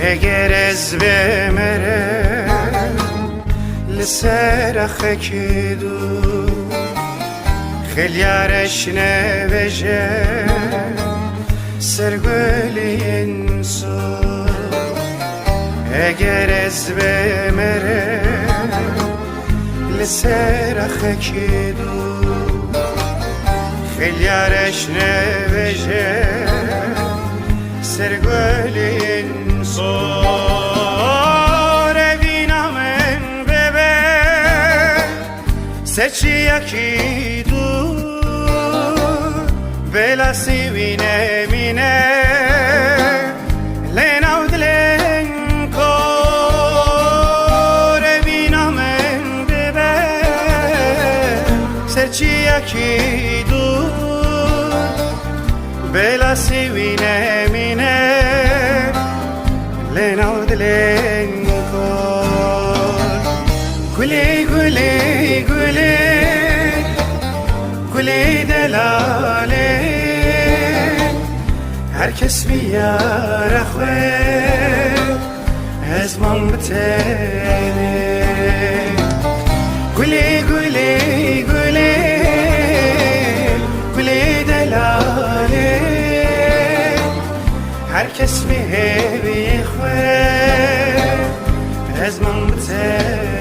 اگر از بمره لسر خکی دو خلیارش نوجه سرگلی انسو اگر از بمره لسر خکی دو خلیارش نوجه سرگلی انسو Seçi yakidu Vela sivine mine Lenaud lenko Revina men bebe Seçi yakidu Vela sivine mine Lenaud lenko Guli guli guli Guli delale Herkes bir yara khwe Ezman bitene Guli guli guli Guli delale Herkes bir khwe Ezman bitene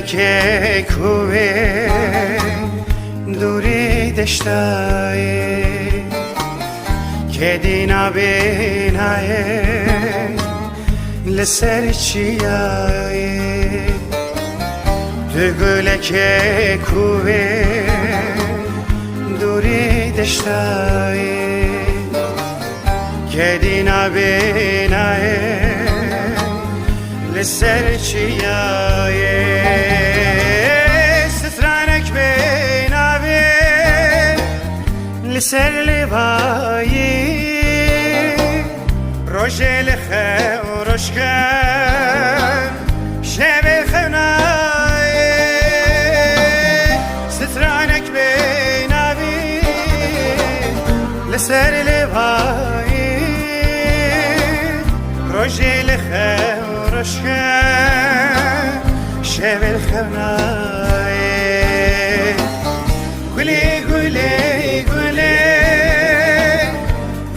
که کوه دوری دشتای که دینا بینای لسر چیای تو گله که کوه دوری دشتای که دینا بینای لسر چیای سترانک بیناوی لسر لبایی روژه لخورش کن شنوی خونای سترانک بیناوی لسر لبایی روژه لخورش کن شبل خنای گلی گلی گلی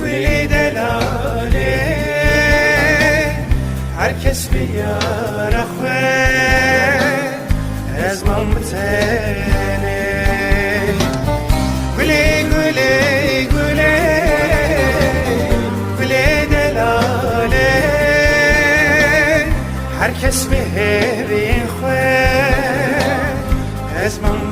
گلی دلاله هر کس بیار خواه از من بتنه گلی گلی گلی گلی دلاله هر کس به این خواه از من